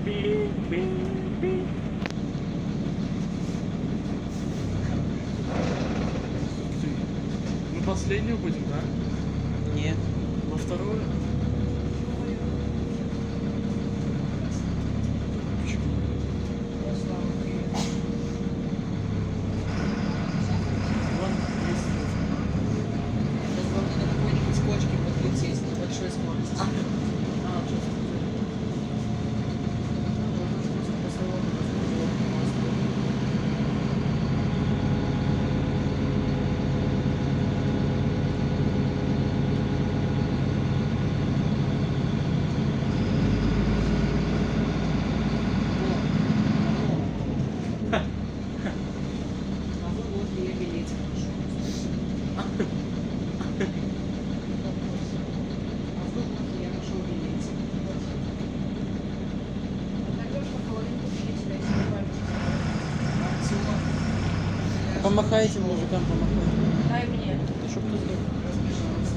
Мы последнюю будем, да? Нет. Во вторую? Вон есть. Сейчас главное на какой-нибудь кочке подлететь на большой скорости. А, что А вот я билетик нашел. А вот я нашел билетик. Помахайте мужикам, помахайте. Дай мне. Чтоб ты сдох. Разбежался.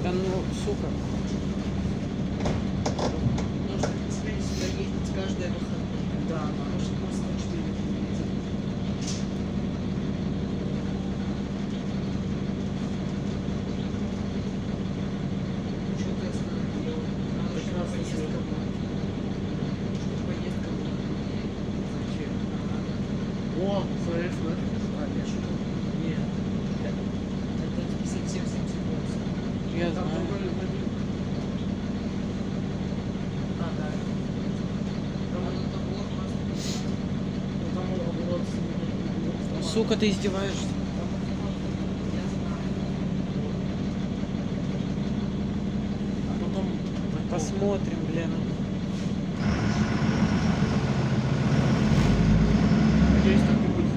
Да ну, сука. Нужно теперь сюда ездить каждое выходные. Да, Может, нас на 4 ездит. Что ты остановил? Надо, чтобы Прекрасный поездка свет. была. Чтобы поездка была. Зачем? О, ФС, да? А, нет. Нет. Это 57-78. Я Там знаю. другой один. А, да. Там оно там было просто. Ну, там вот Сука, ты издеваешься? Я знаю. А потом... Посмотрим, блин. Надеюсь, так и будет.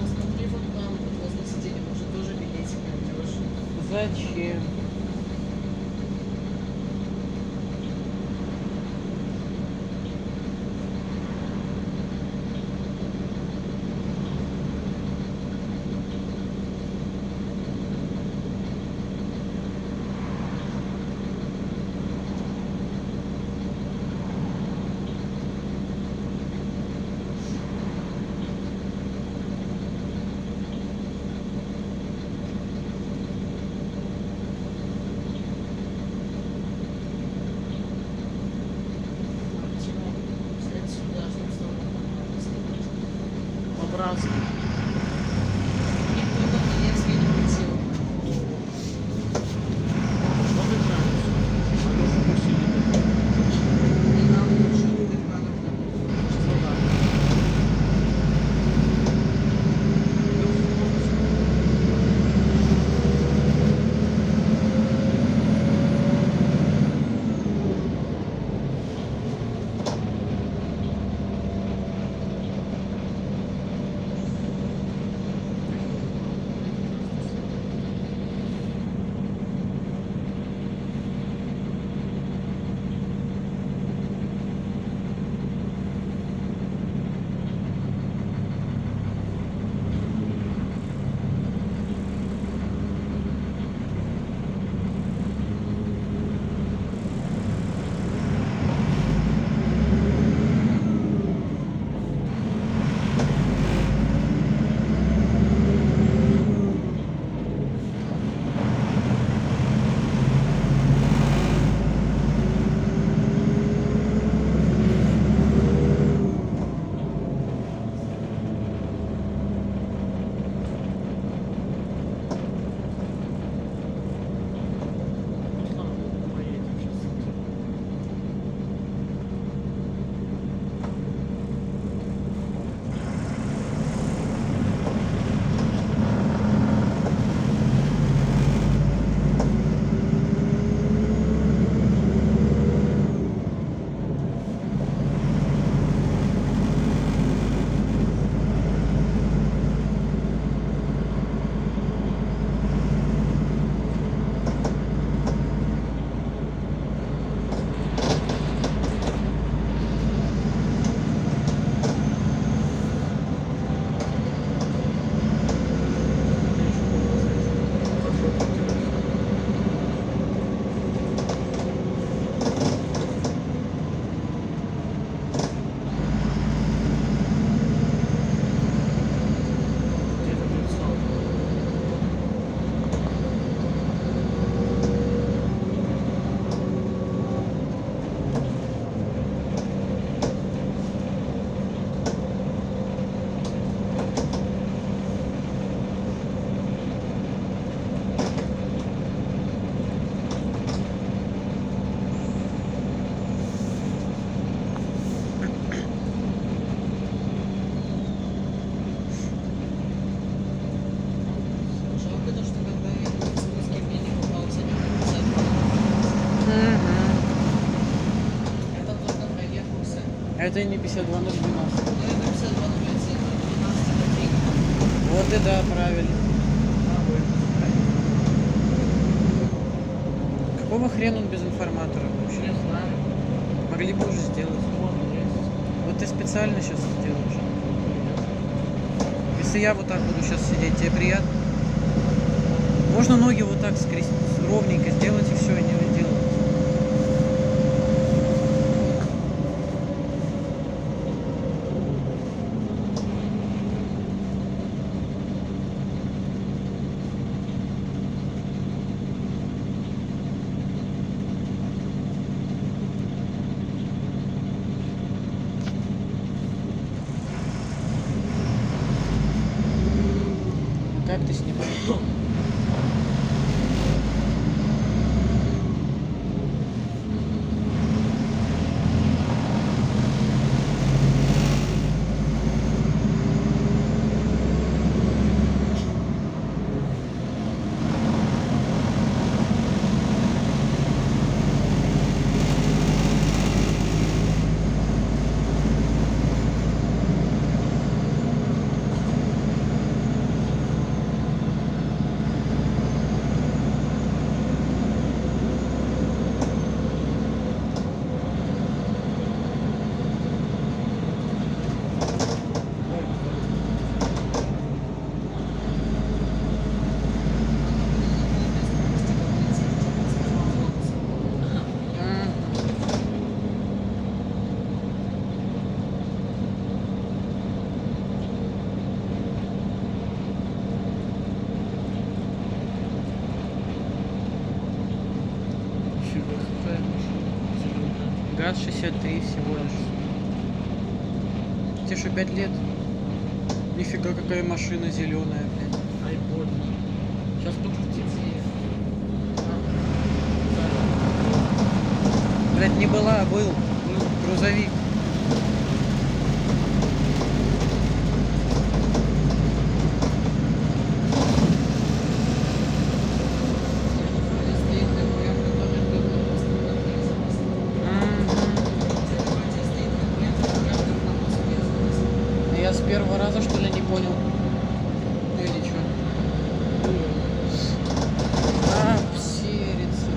Посмотри вот там, вот возле сиденья, может тоже билетик найдешь. Зачем? Это и не 52 012. Ну, это 52 001, 12 на 3. Вот и да, правильно. Какого хрена он без информатора вообще? Не знаю. Могли бы уже сделать. Вот есть. Вот ты специально сейчас сделаешь. Если я вот так буду сейчас сидеть, тебе приятно? Можно ноги вот так скрестить, ровненько сделать и все, и не делать. Как ты снимаешь? Фига, какая машина зеленая. ГАЗ-63 всего лишь. Тебе что, 5 лет? Нифига, какая машина зеленая, блядь. Айпод. Сейчас покрутим. Блядь, не была, а был. Грузовик. Стоит регулярно, тоже кто-то стоит регулярно на Москве. Я с первого раза, что ли, не понял? Ну или что? А, серится.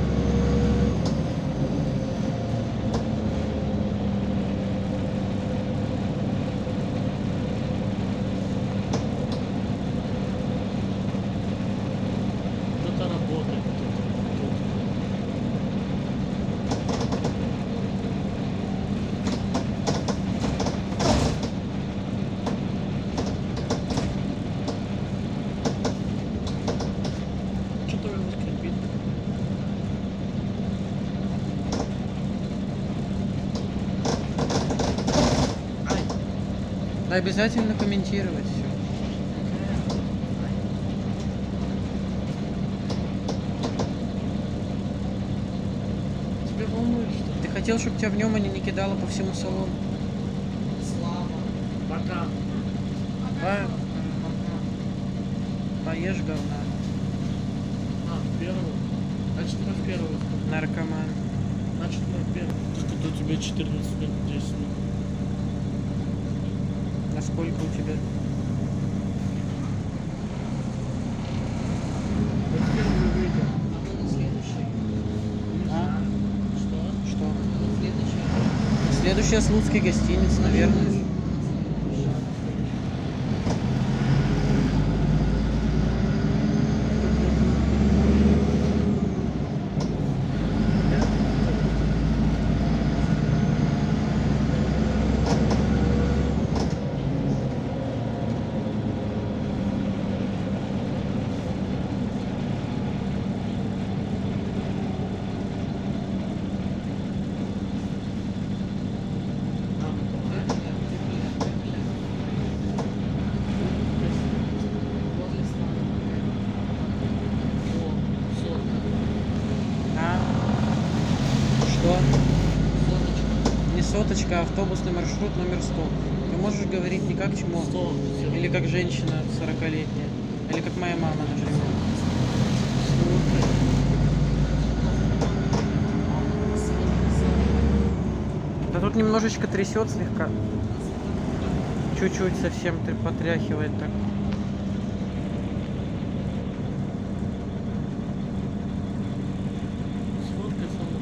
Кто-то работает. Что-то его скрипит. Ай. Да обязательно комментировать все. Тебя волнует, что ли? Ты хотел, чтобы тебя в нем они не кидало по всему салону? Слава. Пока. Ба- Поешь говна. А, в первую. Значит, мы в первую. Наркоман. Значит, мы в первую. Как это у тебя 14 лет, 10 лет? А сколько у тебя? Вот в первую выйдем. А мы на следующий. А? Что? Что? На следующий. Следующая Слуцкий гостиница, наверное. А? Что? Не соточка, а автобусный маршрут номер 100. Ты можешь говорить не как чмо, или как женщина 40-летняя, или как моя мама, например. Да Тут немножечко трясет слегка. Чуть-чуть совсем потряхивает так. Сфоткай со мной.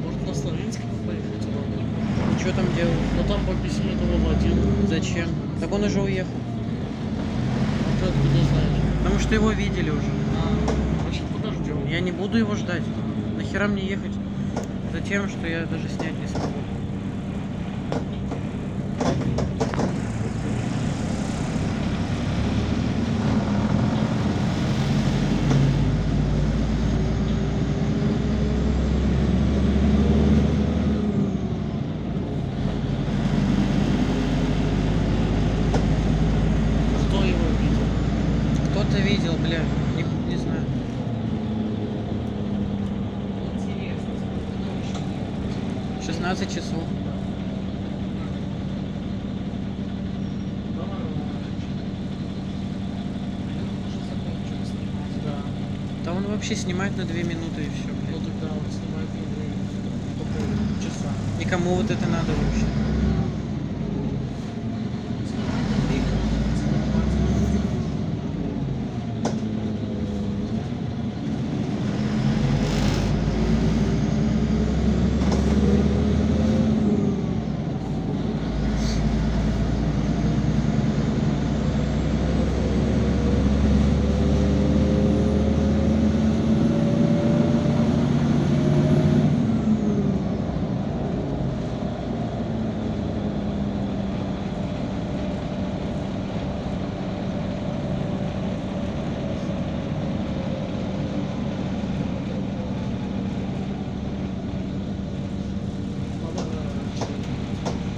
Может, на Славянский поехать? И что там делать? Но там по письме того водила. Зачем? Так он уже уехал. А ты откуда знаешь? Потому что его видели уже. Значит, подождем. Я не буду его ждать. Нахера мне ехать за тем, что я даже снять не смогу. Кто его видел? Кто-то видел, бля, не знаю. Интересно, сколько нам еще ехать? 16 часов. Давай. Уже закончил снимать. Да. Да он вообще снимает на 2 минуты и все, Ну блядь. тогда он снимает на время. Сколько? Часа. И кому вот это надо вообще? Снимать на 2 минуты, целых 20 минут.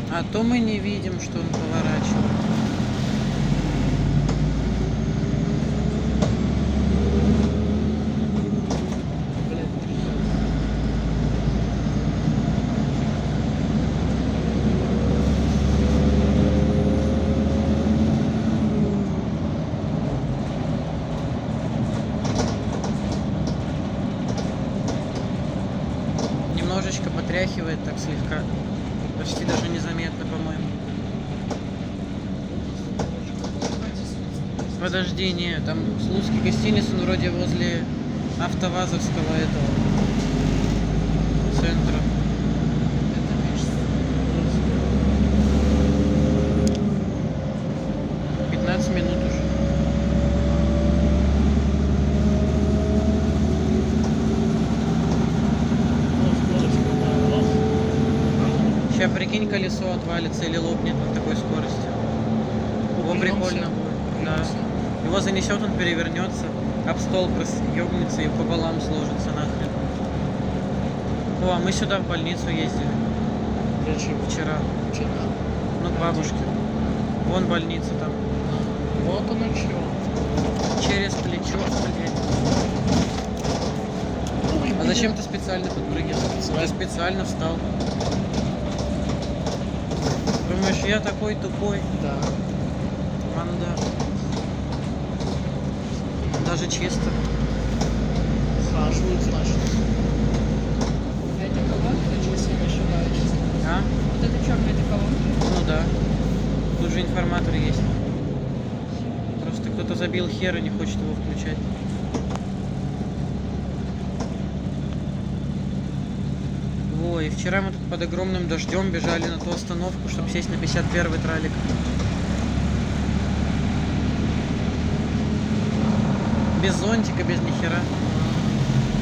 А то мы не видим, что он поворачивает. Блядь, Немножечко потряхивает так слегка. Почти даже незаметно, по-моему. Подожди, не, там Слуцкий гостиница, он вроде возле Автовазовского этого центра. Это кажется. 15 минут уже. скорость какая? Раз. Сейчас прикинь, колесо отвалится или лопнет на такой скорости. Его прикольно будет. Да. Его занесет, он перевернется, об стол ёбнется и пополам сложится нахрен. О, а мы сюда в больницу ездили Зачем? вчера. Вчера. Ну, к бабушке. Вон больница там. Вот оно чё. Через плечо, блядь. Ой, А зачем ты специально подпрыгнул? Специально. Я специально встал. Думаешь, я такой тупой? Да. Манда. Даже чисто. Схаживают, значит. Это колонка, если я не ошибаюсь. А? Вот это черная это колонка. Ну да. Тут же информатор есть. Просто кто-то забил хер и не хочет его включать. Во, и вчера мы тут под огромным дождем бежали на ту остановку, чтобы сесть на 51-й тралик. Без зонтика, без нихера.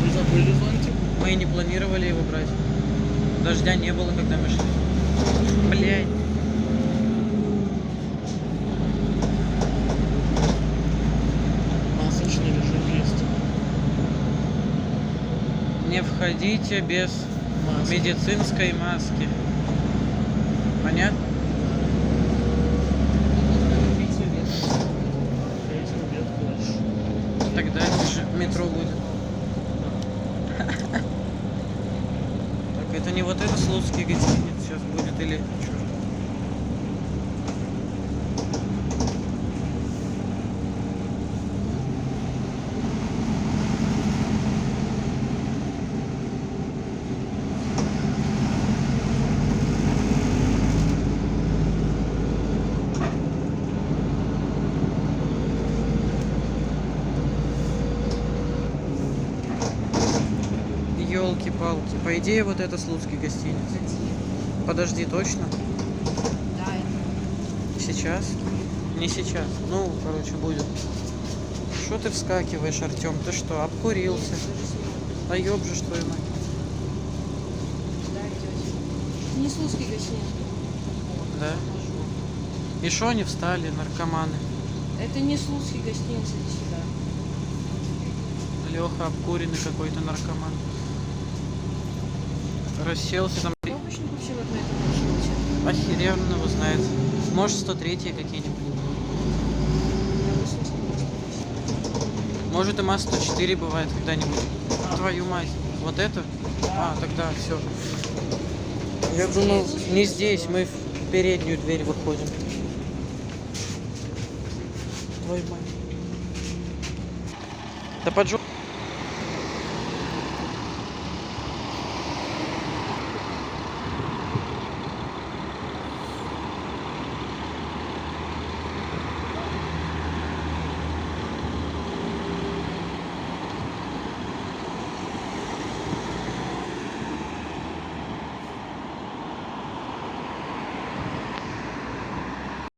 Вы забыли зонтик? Мы и не планировали его брать. Дождя не было, когда мы шли. Блядь. Масочный режим есть. Не входите без Маски. медицинской маски. Понятно? По идее, вот это Слуцкий гостиница. Какие? Подожди, точно? Да, это. Сейчас? Не сейчас. Ну, короче, будет. Что ты вскакиваешь, Артем? Ты что, обкурился? Да ёб же, что и мать. Да, идете. Не Слуцкий гостиница. Да? И что они встали, наркоманы? Это не Слуцкий гостиница, иди сюда. Леха обкуренный какой-то наркоман. Расселся там. Обычно вообще вот на этом маршруте. Охеренно его знает. Может, 103 какие-нибудь. Я 88. Может, и МАЗ-104 бывает когда-нибудь. Твою мать. Вот это? А, тогда все. Я думал, не здесь. Мы в переднюю дверь выходим. Твою мать. Да поджог.